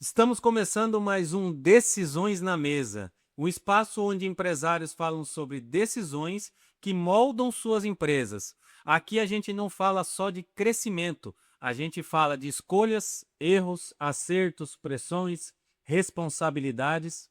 Estamos começando mais um Decisões na Mesa, um espaço onde empresários falam sobre decisões que moldam suas empresas. Aqui a gente não fala só de crescimento, a gente fala de escolhas, erros, acertos, pressões, responsabilidades.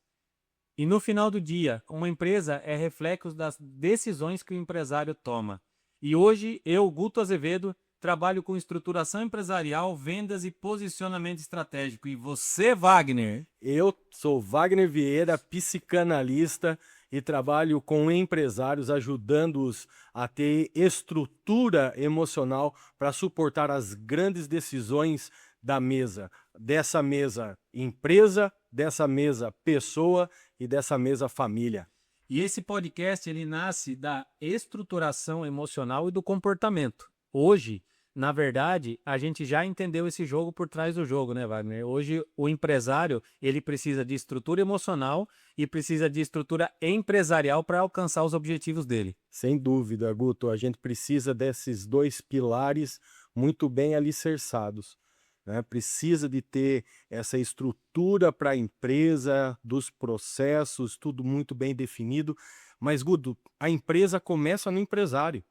E no final do dia, uma empresa é reflexo das decisões que o empresário toma. E hoje, eu, Guto Azevedo, trabalho com estruturação empresarial, vendas e posicionamento estratégico. E você, Wagner? Eu sou Wagner Vieira, psicanalista e trabalho com empresários, ajudando-os a ter estrutura emocional para suportar as grandes decisões da mesa. Dessa mesa empresa, dessa mesa pessoa e dessa mesa família. E esse podcast ele nasce da estruturação emocional e do comportamento. Hoje, na verdade, a gente já entendeu esse jogo por trás do jogo, né, Wagner? Hoje o empresário, ele precisa de estrutura emocional e precisa de estrutura empresarial para alcançar os objetivos dele. Sem dúvida, Guto, a gente precisa desses dois pilares muito bem alicerçados, né? Precisa de ter essa estrutura para a empresa, dos processos, tudo muito bem definido. Mas, Guto, a empresa começa no empresário.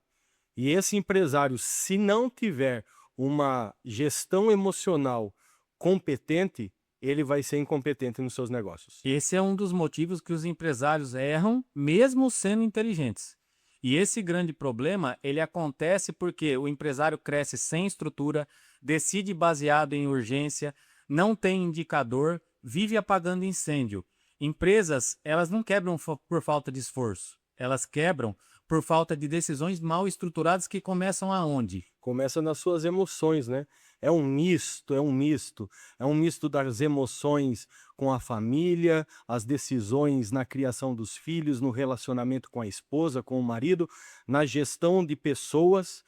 E esse empresário, se não tiver uma gestão emocional competente, ele vai ser incompetente nos seus negócios. Esse é um dos motivos que os empresários erram, mesmo sendo inteligentes. E esse grande problema, ele acontece porque o empresário cresce sem estrutura, decide baseado em urgência, não tem indicador, vive apagando incêndio. Empresas, elas não quebram por falta de esforço, elas quebram por falta de decisões mal estruturadas que começam aonde? Começa nas suas emoções, né? É um misto, é um misto. É um misto das emoções com a família, as decisões na criação dos filhos, no relacionamento com a esposa, com o marido, na gestão de pessoas.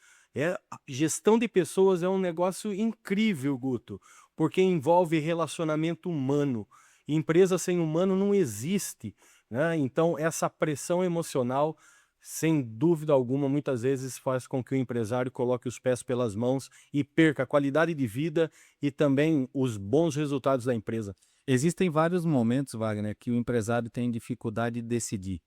A gestão de pessoas é um negócio incrível, Guto, porque envolve relacionamento humano. Empresa sem humano não existe, né? Então, essa pressão emocional sem dúvida alguma, muitas vezes faz com que o empresário coloque os pés pelas mãos e perca a qualidade de vida e também os bons resultados da empresa. Existem vários momentos, Wagner, que o empresário tem dificuldade de decidir.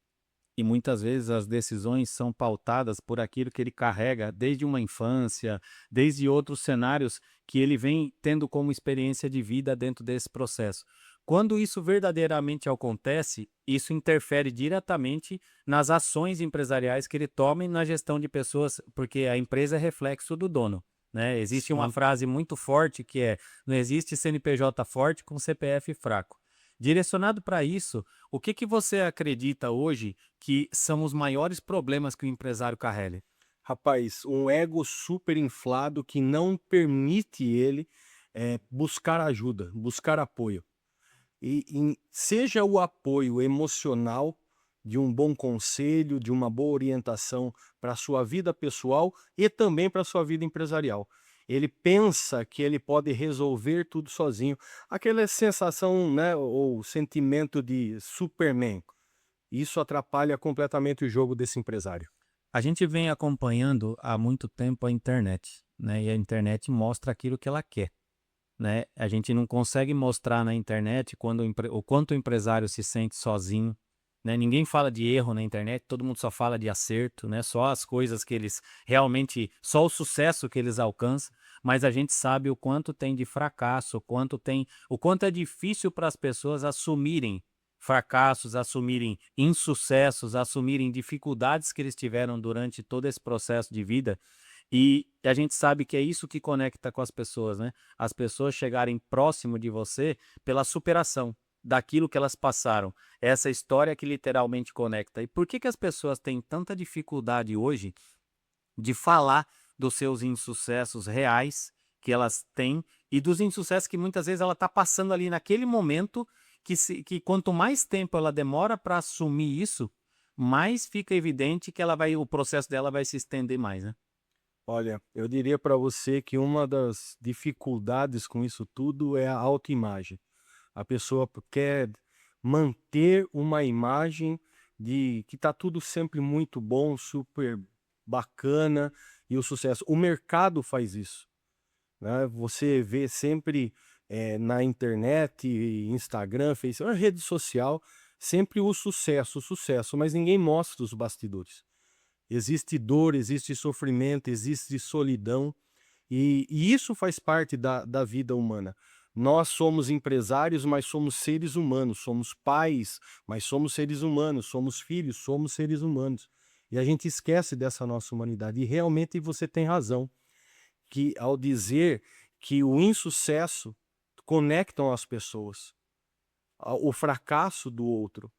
E muitas vezes as decisões são pautadas por aquilo que ele carrega desde uma infância, desde outros cenários que ele vem tendo como experiência de vida dentro desse processo. Quando isso verdadeiramente acontece, isso interfere diretamente nas ações empresariais que ele toma e na gestão de pessoas, porque a empresa é reflexo do dono. Né? Existe uma Sim. frase muito forte que é: não existe CNPJ forte com CPF fraco. Direcionado para isso, o que você acredita hoje que são os maiores problemas que o empresário carrega? Rapaz, um ego super inflado que não permite ele buscar ajuda, buscar apoio. Seja o apoio emocional de um bom conselho, de uma boa orientação para a sua vida pessoal e também para a sua vida empresarial. Ele pensa que ele pode resolver tudo sozinho. Aquela sensação, né, ou sentimento de Superman. Isso atrapalha completamente o jogo desse empresário. A gente vem acompanhando há muito tempo a internet, né? E a internet mostra aquilo que ela quer, né? A gente não consegue mostrar na internet quando o quanto o empresário se sente sozinho, né? Ninguém fala de erro na internet, todo mundo só fala de acerto, né? Só as coisas que eles realmente, só o sucesso que eles alcançam, mas a gente sabe o quanto tem de fracasso, o quanto é difícil para as pessoas assumirem fracassos, assumirem insucessos, assumirem dificuldades que eles tiveram durante todo esse processo de vida. E a gente sabe que é isso que conecta com as pessoas, né? As pessoas chegarem próximo de você pela superação daquilo que elas passaram. Essa história que literalmente conecta. E por que as pessoas têm tanta dificuldade hoje de falar dos seus insucessos reais que elas têm e dos insucessos que muitas vezes ela está passando ali naquele momento que quanto mais tempo ela demora para assumir isso, mais fica evidente que o processo dela vai se estender mais, né? Olha, eu diria para você que uma das dificuldades com isso tudo é a autoimagem. A pessoa quer manter uma imagem de que está tudo sempre muito bom, super bacana e o sucesso. O mercado faz isso, né? Você vê sempre na internet, Instagram, Facebook, rede social, sempre o sucesso, mas ninguém mostra os bastidores. Existe dor, existe sofrimento, existe solidão, e isso faz parte da vida humana. Nós somos empresários, mas somos seres humanos, somos pais, mas somos seres humanos, somos filhos, somos seres humanos. E a gente esquece dessa nossa humanidade. E realmente você tem razão, que ao dizer que o insucesso conectam as pessoas, o fracasso do outro.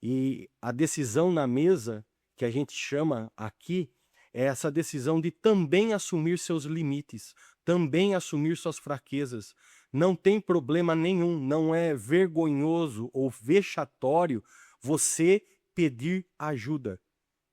E a decisão na mesa, que a gente chama aqui, é essa decisão de também assumir seus limites, também assumir suas fraquezas. Não tem problema nenhum, não é vergonhoso ou vexatório você pedir ajuda.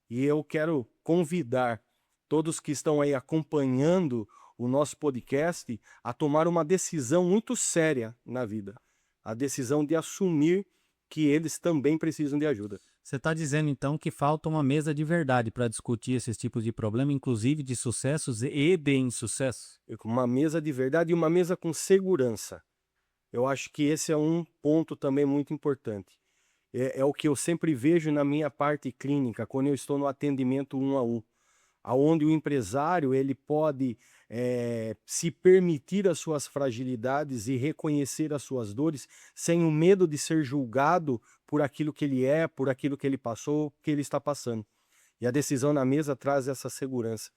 E eu quero convidar todos que estão aí acompanhando o nosso podcast a tomar uma decisão muito séria na vida. A decisão de assumir que eles também precisam de ajuda. Você está dizendo então que falta uma mesa de verdade para discutir esses tipos de problema, inclusive de sucessos e de insucessos? Uma mesa de verdade e uma mesa com segurança. Eu acho que esse é um ponto também muito importante. É o que eu sempre vejo na minha parte clínica, quando eu estou no atendimento 1 a 1. Aonde o empresário ele pode se permitir as suas fragilidades e reconhecer as suas dores sem o medo de ser julgado por aquilo que ele é, por aquilo que ele passou, que ele está passando. E a decisão na mesa traz essa segurança.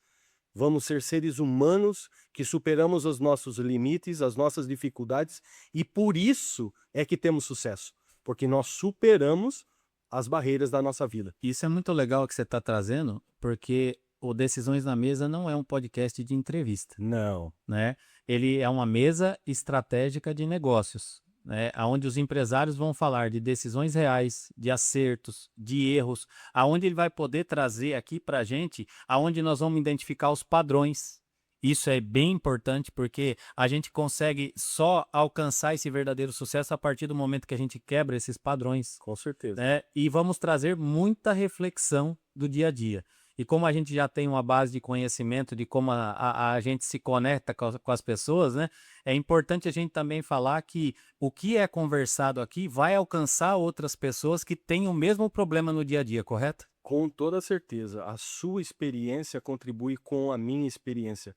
Vamos ser seres humanos que superamos os nossos limites, as nossas dificuldades, e por isso é que temos sucesso, porque nós superamos as barreiras da nossa vida. Isso é muito legal que você está trazendo, porque o Decisões na Mesa não é um podcast de entrevista, Não. né? Ele é uma mesa estratégica de negócios, né? Onde os empresários vão falar de decisões reais, de acertos, de erros, aonde ele vai poder trazer aqui para a gente, aonde nós vamos identificar os padrões. Isso é bem importante porque a gente consegue só alcançar esse verdadeiro sucesso a partir do momento que a gente quebra esses padrões, Com certeza. né? E vamos trazer muita reflexão do dia a dia. E como a gente já tem uma base de conhecimento de como a gente se conecta com as pessoas, né? É importante a gente também falar que o que é conversado aqui vai alcançar outras pessoas que têm o mesmo problema no dia a dia, correto? Com toda certeza. A sua experiência contribui com a minha experiência.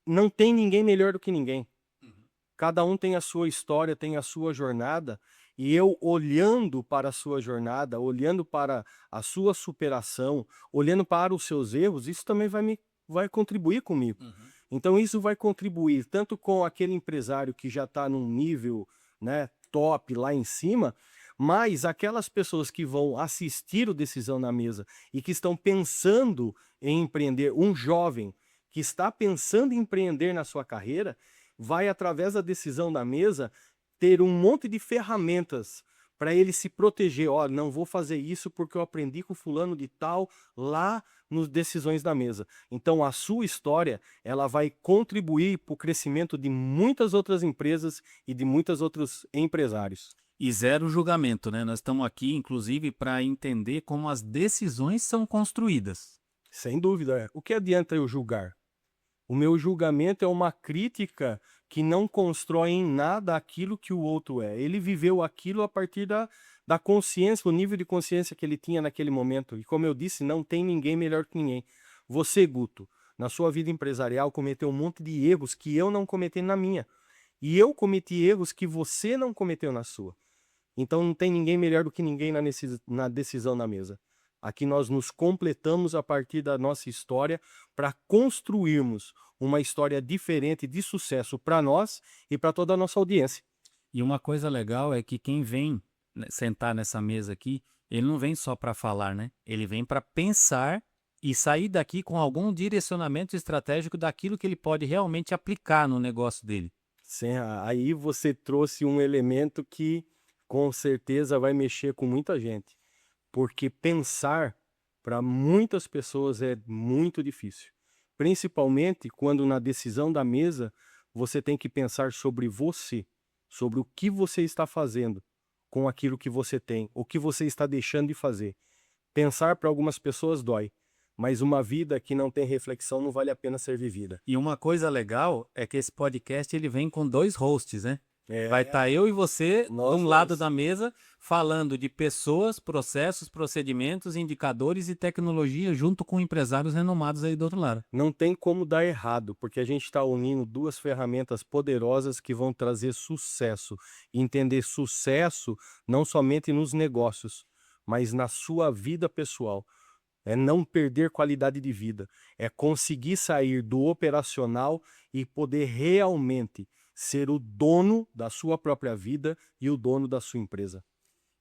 Não tem ninguém melhor do que ninguém. Cada um tem a sua história, tem a sua jornada, e eu olhando para a sua jornada, olhando para a sua superação, olhando para os seus erros, isso também vai contribuir comigo. Então isso vai contribuir tanto com aquele empresário que já está num nível, né, top lá em cima, mas aquelas pessoas que vão assistir o Decisão na Mesa e que estão pensando em empreender, um jovem que está pensando em empreender na sua carreira, vai, através da Decisão da Mesa, ter um monte de ferramentas para ele se proteger. Ó, não vou fazer isso porque eu aprendi com fulano de tal lá nos Decisões da Mesa. Então a sua história, ela vai contribuir para o crescimento de muitas outras empresas e de muitos outros empresários. E zero julgamento, né? Nós estamos aqui, inclusive, para entender como as decisões são construídas. Sem dúvida. O que adianta eu julgar? O meu julgamento é uma crítica que não constrói em nada aquilo que o outro é. Ele viveu aquilo a partir da consciência, o nível de consciência que ele tinha naquele momento. E como eu disse, não tem ninguém melhor que ninguém. Você, Guto, na sua vida empresarial, cometeu um monte de erros que eu não cometi na minha. E eu cometi erros que você não cometeu na sua. Então não tem ninguém melhor do que ninguém na decisão na mesa. Aqui nós nos completamos a partir da nossa história para construirmos uma história diferente de sucesso para nós e para toda a nossa audiência. E uma coisa legal é que quem vem sentar nessa mesa aqui, ele não vem só para falar, né? Ele vem para pensar e sair daqui com algum direcionamento estratégico daquilo que ele pode realmente aplicar no negócio dele. Sim, aí você trouxe um elemento que com certeza vai mexer com muita gente. Porque pensar para muitas pessoas é muito difícil. Principalmente quando na decisão da mesa você tem que pensar sobre você, sobre o que você está fazendo com aquilo que você tem, o que você está deixando de fazer. Pensar para algumas pessoas dói, mas uma vida que não tem reflexão não vale a pena ser vivida. E uma coisa legal é que esse podcast ele vem com 2 hosts, né? Vai estar eu e você de Nós um lado dois. da mesa falando de pessoas, processos, procedimentos, indicadores e tecnologia junto com empresários renomados aí do outro lado. Não tem como dar errado, porque a gente está unindo duas ferramentas poderosas que vão trazer sucesso. E entender sucesso não somente nos negócios, mas na sua vida pessoal. É não perder qualidade de vida, é conseguir sair do operacional e poder realmente ser o dono da sua própria vida e o dono da sua empresa.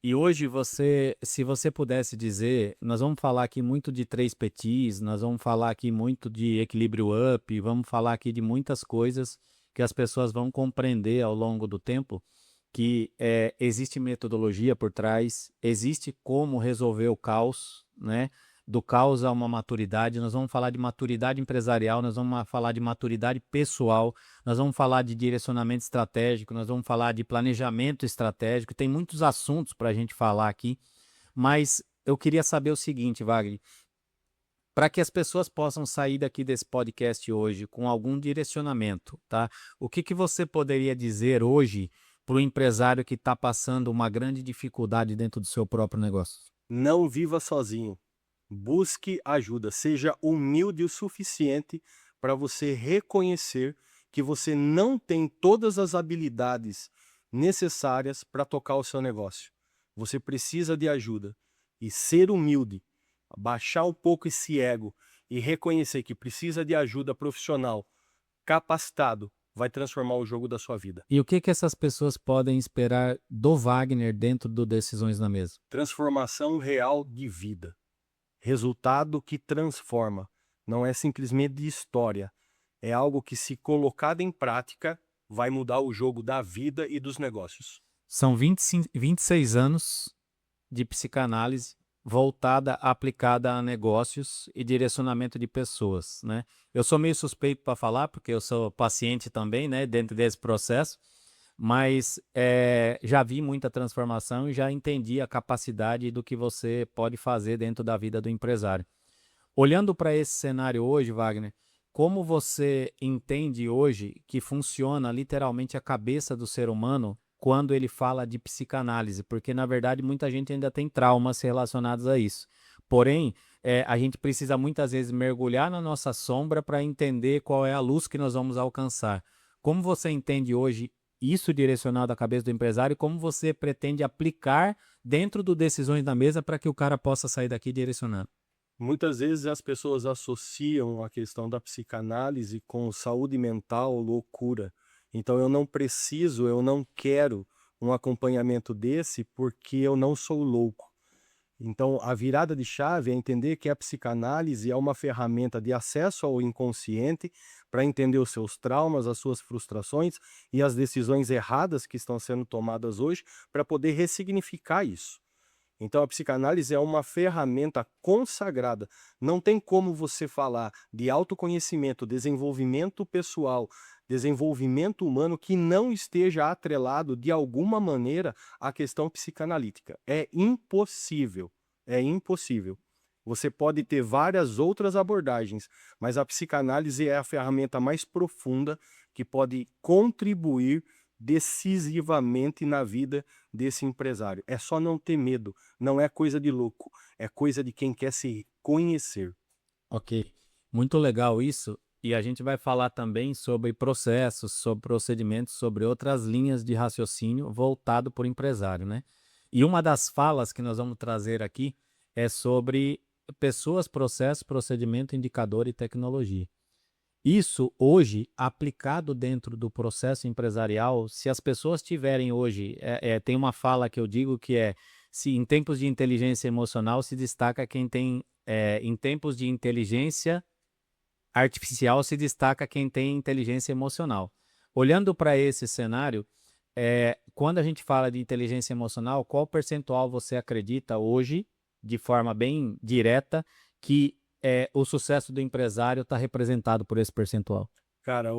E hoje você, se você pudesse dizer, nós vamos falar aqui muito de 3 P's, nós vamos falar aqui muito de equilíbrio up, vamos falar aqui de muitas coisas que as pessoas vão compreender ao longo do tempo, que existe metodologia por trás, existe como resolver o caos, né? Do caos a uma maturidade, nós vamos falar de maturidade empresarial, nós vamos falar de maturidade pessoal, nós vamos falar de direcionamento estratégico, nós vamos falar de planejamento estratégico, tem muitos assuntos para a gente falar aqui, mas eu queria saber o seguinte, Wagner, para que as pessoas possam sair daqui desse podcast hoje com algum direcionamento, tá? O que você poderia dizer hoje para o empresário que está passando uma grande dificuldade dentro do seu próprio negócio? Não viva sozinho. Busque ajuda. Seja humilde o suficiente para você reconhecer que você não tem todas as habilidades necessárias para tocar o seu negócio. Você precisa de ajuda. E ser humilde, baixar um pouco esse ego e reconhecer que precisa de ajuda profissional, capacitado, vai transformar o jogo da sua vida. E o que essas pessoas podem esperar do Wagner dentro do Decisões na Mesa? Transformação real de vida. Resultado que transforma. Não é simplesmente de história. É algo que, se colocado em prática, vai mudar o jogo da vida e dos negócios. São 26 anos de psicanálise voltada, aplicada a negócios e direcionamento de pessoas, né? Eu sou meio suspeito para falar, porque eu sou paciente também, né, dentro desse processo, mas já vi muita transformação e já entendi a capacidade do que você pode fazer dentro da vida do empresário. Olhando para esse cenário hoje, Wagner, como você entende hoje que funciona literalmente a cabeça do ser humano quando ele fala de psicanálise? Porque, na verdade, muita gente ainda tem traumas relacionados a isso. Porém, a gente precisa muitas vezes mergulhar na nossa sombra para entender qual é a luz que nós vamos alcançar. Como você entende hoje isso direcionado à cabeça do empresário e como você pretende aplicar dentro do Decisões da Mesa para que o cara possa sair daqui direcionado? Muitas vezes as pessoas associam a questão da psicanálise com saúde mental, loucura. Então eu não preciso, eu não quero um acompanhamento desse porque eu não sou louco. Então, a virada de chave é entender que a psicanálise é uma ferramenta de acesso ao inconsciente para entender os seus traumas, as suas frustrações e as decisões erradas que estão sendo tomadas hoje, para poder ressignificar isso. Então, a psicanálise é uma ferramenta consagrada. Não tem como você falar de autoconhecimento, desenvolvimento pessoal, desenvolvimento humano que não esteja atrelado de alguma maneira à questão psicanalítica. É impossível. É impossível. Você pode ter várias outras abordagens, mas a psicanálise é a ferramenta mais profunda que pode contribuir decisivamente na vida desse empresário. É só não ter medo, não é coisa de louco, é coisa de quem quer se conhecer. Ok, muito legal isso. E a gente vai falar também sobre processos, sobre procedimentos, sobre outras linhas de raciocínio voltado para o empresário, né? E uma das falas que nós vamos trazer aqui é sobre pessoas, processo, procedimento, indicador e tecnologia. Isso hoje, aplicado dentro do processo empresarial, se as pessoas tiverem hoje, tem uma fala que eu digo que é, se em tempos de inteligência emocional se destaca quem tem, em tempos de inteligência artificial se destaca quem tem inteligência emocional. Olhando para esse cenário, quando a gente fala de inteligência emocional, qual percentual você acredita hoje, de forma bem direta, que o sucesso do empresário está representado por esse percentual? Cara,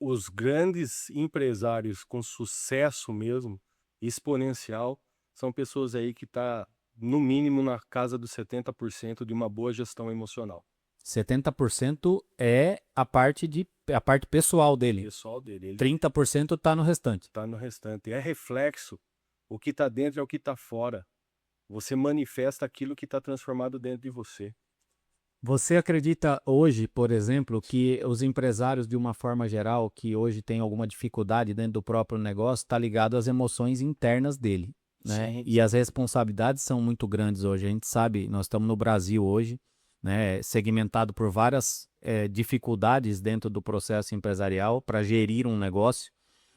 os grandes empresários com sucesso mesmo, exponencial, são pessoas aí que tá no mínimo na casa dos 70% de uma boa gestão emocional. 70% é a parte de a parte pessoal dele. pessoal dele. Ele 30% está no restante. está no restante. É reflexo. O que está dentro é o que está fora. Você manifesta aquilo que está transformado dentro de você. Você acredita hoje, por exemplo, que os empresários, de uma forma geral, que hoje têm alguma dificuldade dentro do próprio negócio, está ligado às emoções internas dele, né? Sim, E as responsabilidades são muito grandes hoje. A gente sabe, nós estamos no Brasil hoje, né, segmentado por várias dificuldades dentro do processo empresarial para gerir um negócio,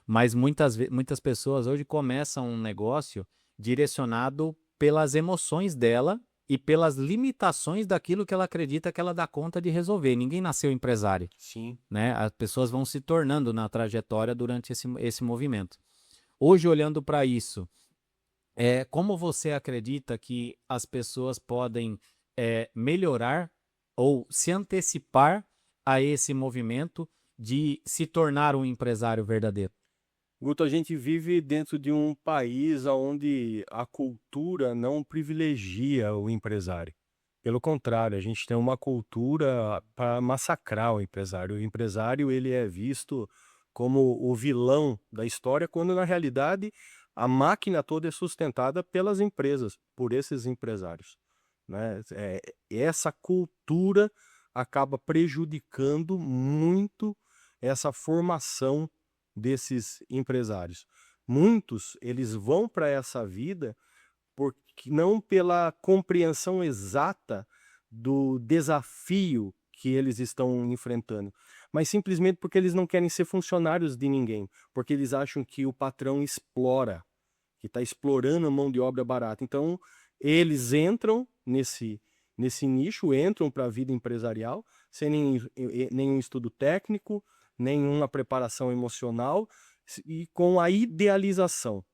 mas muitas pessoas hoje começam um negócio direcionado pelas emoções dela e pelas limitações daquilo que ela acredita que ela dá conta de resolver. Ninguém nasceu empresário, sim. né? As pessoas vão se tornando na trajetória durante esse movimento. Hoje, olhando para isso, como você acredita que as pessoas podem melhorar ou se antecipar a esse movimento de se tornar um empresário verdadeiro? Guto, a gente vive dentro de um país onde a cultura não privilegia o empresário. Pelo contrário, a gente tem uma cultura para massacrar o empresário. O empresário, ele é visto como o vilão da história, quando na realidade a máquina toda é sustentada pelas empresas, por esses empresários, né? Essa cultura acaba prejudicando muito essa formação desses empresários. Muitos, eles vão para essa vida porque não pela compreensão exata do desafio que eles estão enfrentando, mas simplesmente porque eles não querem ser funcionários de ninguém, porque eles acham que o patrão explora, que está explorando a mão de obra barata. Então, eles entram nesse nicho, entram para a vida empresarial sem nenhum estudo técnico, nenhuma preparação emocional e com a idealização.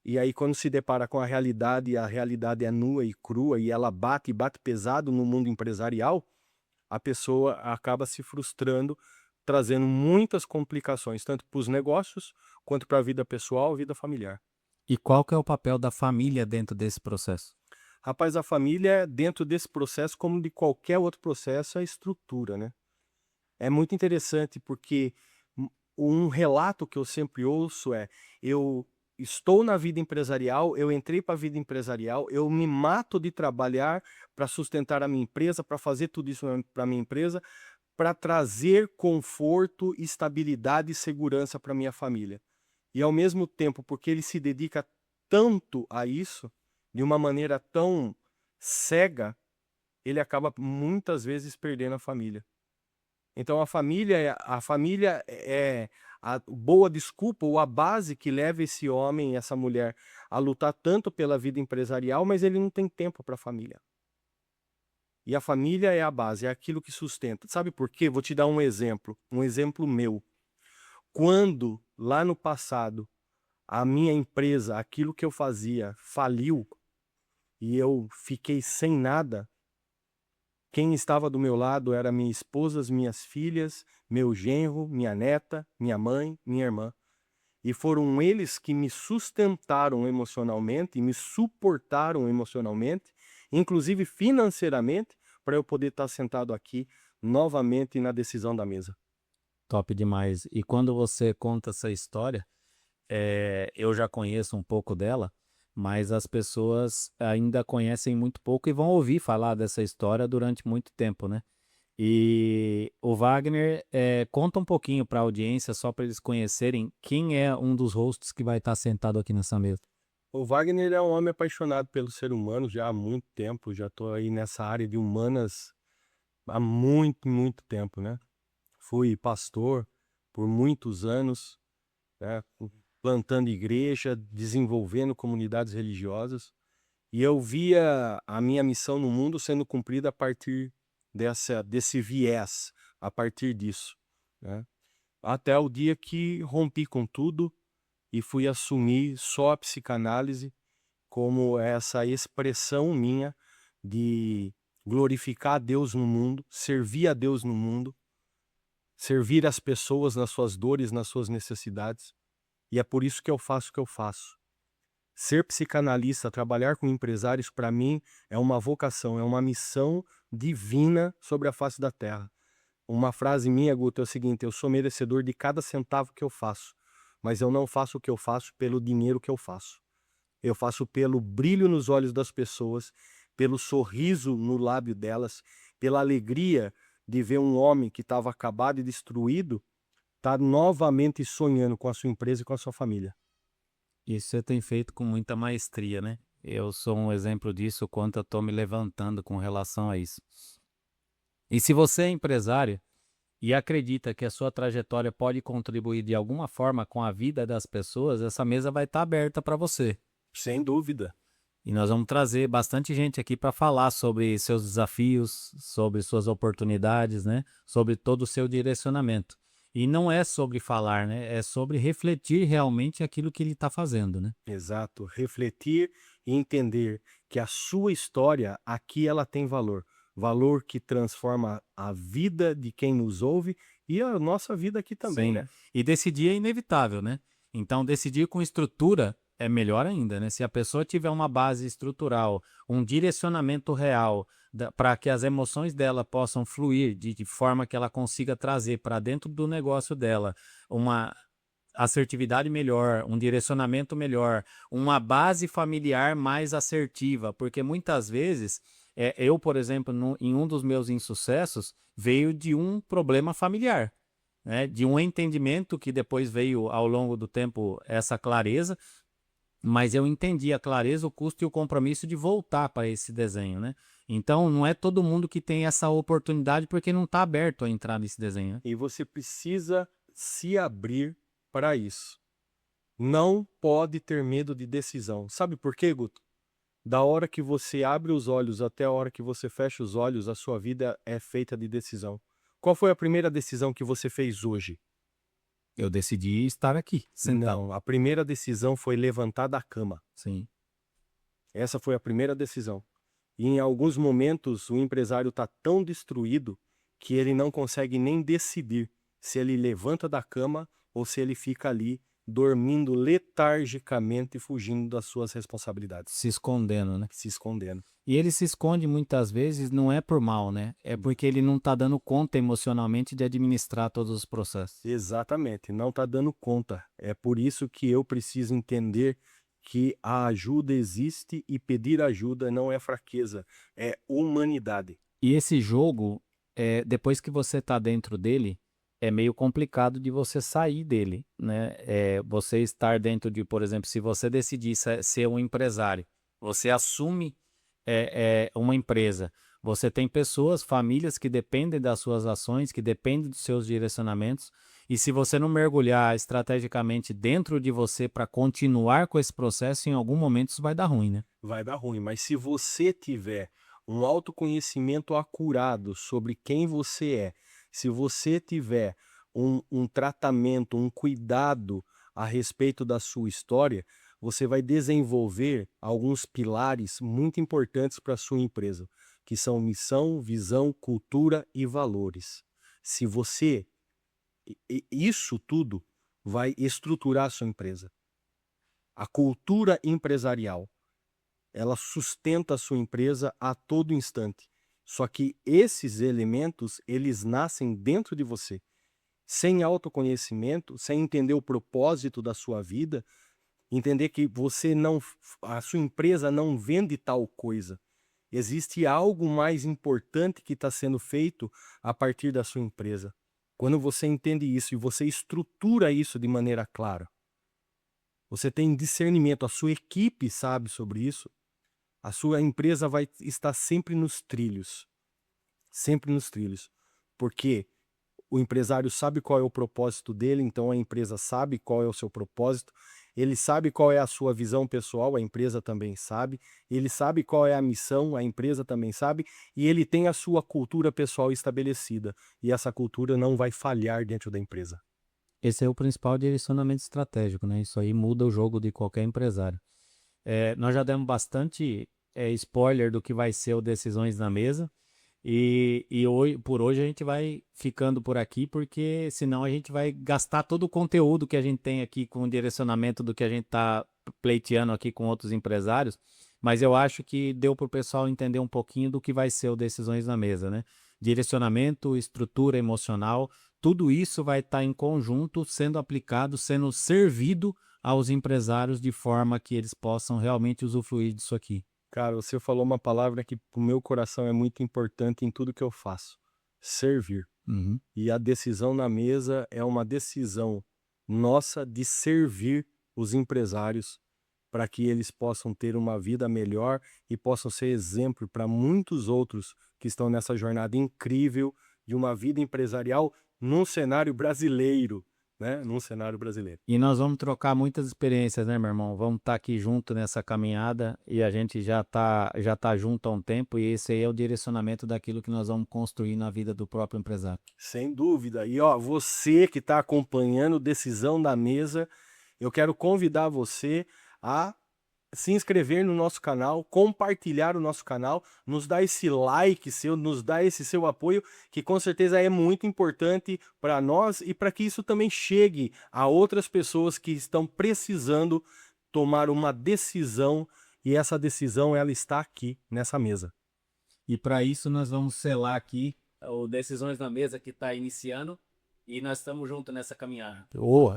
E aí, quando se depara com a realidade é nua e crua e ela bate pesado no mundo empresarial, a pessoa acaba se frustrando, trazendo muitas complicações, tanto para os negócios, quanto para a vida pessoal, vida familiar. E qual que é o papel da família dentro desse processo? Rapaz, a família, dentro desse processo, como de qualquer outro processo, é a estrutura, né? É muito interessante porque um relato que eu sempre ouço é: eu estou na vida empresarial, eu entrei para a vida empresarial, eu me mato de trabalhar para sustentar a minha empresa, para fazer tudo isso para a minha empresa, para trazer conforto, estabilidade e segurança para minha família. E ao mesmo tempo, porque ele se dedica tanto a isso, de uma maneira tão cega, ele acaba muitas vezes perdendo a família. Então a família é a boa desculpa ou a base que leva esse homem, essa mulher a lutar tanto pela vida empresarial, mas ele não tem tempo para a família. E a família é a base, é aquilo que sustenta. Sabe por quê? Vou te dar um exemplo meu. Quando lá no passado a minha empresa, aquilo que eu fazia, faliu e eu fiquei sem nada, quem estava do meu lado era minha esposa, as minhas filhas, meu genro, minha neta, minha mãe, minha irmã. E foram eles que me sustentaram emocionalmente e me suportaram emocionalmente, inclusive financeiramente, para eu poder estar sentado aqui novamente na decisão da mesa. Top demais. E quando você conta essa história, eu já conheço um pouco dela, mas as pessoas ainda conhecem muito pouco e vão ouvir falar dessa história durante muito tempo, né? E o Wagner, conta um pouquinho para a audiência, só para eles conhecerem quem é um dos hosts que vai estar sentado aqui nessa mesa. O Wagner é um homem apaixonado pelo ser humano já há muito tempo, já estou aí nessa área de humanas há muito, muito tempo, né? Fui pastor por muitos anos, né? Plantando igreja, desenvolvendo comunidades religiosas, e eu via a minha missão no mundo sendo cumprida a partir desse viés, a partir disso, né? Até o dia que rompi com tudo e fui assumir só a psicanálise como essa expressão minha de glorificar a Deus no mundo, servir a Deus no mundo, servir as pessoas nas suas dores, nas suas necessidades. E é por isso que eu faço o que eu faço. Ser psicanalista, trabalhar com empresários, para mim, é uma vocação, é uma missão divina sobre a face da terra. Uma frase minha, Guto, é o seguinte: eu sou merecedor de cada centavo que eu faço, mas eu não faço o que eu faço pelo dinheiro que eu faço. Eu faço pelo brilho nos olhos das pessoas, pelo sorriso no lábio delas, pela alegria de ver um homem que estava acabado e destruído, tá novamente sonhando com a sua empresa e com a sua família. Isso você tem feito com muita maestria, né? Eu sou um exemplo disso, o quanto eu estou me levantando com relação a isso. E se você é empresário e acredita que a sua trajetória pode contribuir de alguma forma com a vida das pessoas, essa mesa vai estar aberta para você. Sem dúvida. E nós vamos trazer bastante gente aqui para falar sobre seus desafios, sobre suas oportunidades, né? Sobre todo o seu direcionamento. E não é sobre falar, né? É sobre refletir realmente aquilo que ele está fazendo, né? Exato. Refletir e entender que a sua história aqui ela tem valor. Valor que transforma a vida de quem nos ouve e a nossa vida aqui também, Sim. né? E decidir é inevitável, né? Então, decidir com estrutura é melhor ainda, né? Se a pessoa tiver uma base estrutural, um direcionamento real para que as emoções dela possam fluir de forma que ela consiga trazer para dentro do negócio dela uma assertividade melhor, um direcionamento melhor, uma base familiar mais assertiva, porque muitas vezes eu, por exemplo, em um dos meus insucessos, veio de um problema familiar, né? De um entendimento que depois veio ao longo do tempo essa clareza, mas eu entendi a clareza, o custo e o compromisso de voltar para esse desenho, né? Então, não é todo mundo que tem essa oportunidade porque não está aberto a entrar nesse desenho, né? E você precisa se abrir para isso. Não pode ter medo de decisão. Sabe por quê, Guto? Da hora que você abre os olhos até a hora que você fecha os olhos, a sua vida é feita de decisão. Qual foi a primeira decisão que você fez hoje? Eu decidi estar aqui, sentado. Não, a primeira decisão foi levantar da cama. Sim. Essa foi a primeira decisão. E em alguns momentos o empresário está tão destruído que ele não consegue nem decidir se ele levanta da cama ou se ele fica ali dormindo letargicamente, fugindo das suas responsabilidades, Se escondendo, né? se escondendo. E ele se esconde muitas vezes não é por mal, né? É porque ele não está dando conta emocionalmente de administrar todos os processos. Exatamente, não está dando conta. É por isso que eu preciso entender que a ajuda existe e pedir ajuda não é fraqueza, é humanidade. E esse jogo, depois que você está dentro dele, é meio complicado de você sair dele, né? Você estar dentro de, por exemplo, se você decidir ser um empresário, você assume uma empresa. Você tem pessoas, famílias que dependem das suas ações, que dependem dos seus direcionamentos. E se você não mergulhar estrategicamente dentro de você para continuar com esse processo, em algum momento isso vai dar ruim, né? Vai dar ruim, mas se você tiver um autoconhecimento acurado sobre quem você é, se você tiver um tratamento, um cuidado a respeito da sua história, você vai desenvolver alguns pilares muito importantes para a sua empresa, que são missão, visão, cultura e valores. Se você, isso tudo vai estruturar a sua empresa. A cultura empresarial ela sustenta a sua empresa a todo instante. Só que esses elementos, eles nascem dentro de você. Sem autoconhecimento, sem entender o propósito da sua vida, entender que você não, a sua empresa não vende tal coisa. Existe algo mais importante que está sendo feito a partir da sua empresa. Quando você entende isso e você estrutura isso de maneira clara, você tem discernimento, a sua equipe sabe sobre isso, a sua empresa vai estar sempre nos trilhos, porque o empresário sabe qual é o propósito dele, então a empresa sabe qual é o seu propósito, ele sabe qual é a sua visão pessoal, a empresa também sabe, ele sabe qual é a missão, a empresa também sabe, e ele tem a sua cultura pessoal estabelecida, e essa cultura não vai falhar dentro da empresa. Esse é o principal direcionamento estratégico, né? Isso aí muda o jogo de qualquer empresário. Nós já demos bastante spoiler do que vai ser o Decisões na Mesa. E hoje, por hoje a gente vai ficando por aqui, porque senão a gente vai gastar todo o conteúdo que a gente tem aqui com o direcionamento do que a gente está pleiteando aqui com outros empresários. Mas eu acho que deu para o pessoal entender um pouquinho do que vai ser o Decisões na Mesa, né? direcionamento, estrutura emocional, tudo isso vai estar em conjunto, sendo aplicado, sendo servido aos empresários de forma que eles possam realmente usufruir disso aqui. Cara, você falou uma palavra que o meu coração é muito importante em tudo que eu faço: servir. Uhum. E a decisão na mesa é uma decisão nossa de servir os empresários para que eles possam ter uma vida melhor e possam ser exemplo para muitos outros que estão nessa jornada incrível de uma vida empresarial num cenário brasileiro, né? Num cenário brasileiro. E nós vamos trocar muitas experiências, né, meu irmão? Vamos estar aqui junto nessa caminhada e a gente já tá junto há um tempo e esse aí é o direcionamento daquilo que nós vamos construir na vida do próprio empresário. Sem dúvida. E ó, você que está acompanhando Decisão da Mesa, eu quero convidar você a se inscrever no nosso canal, compartilhar o nosso canal, nos dar esse like seu, nos dar esse seu apoio, que com certeza é muito importante para nós e para que isso também chegue a outras pessoas que estão precisando tomar uma decisão, e essa decisão ela está aqui nessa mesa. E para isso nós vamos selar aqui o Decisões na Mesa que está iniciando e nós estamos juntos nessa caminhada.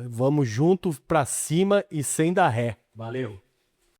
Vamos junto para cima e sem dar ré. Valeu!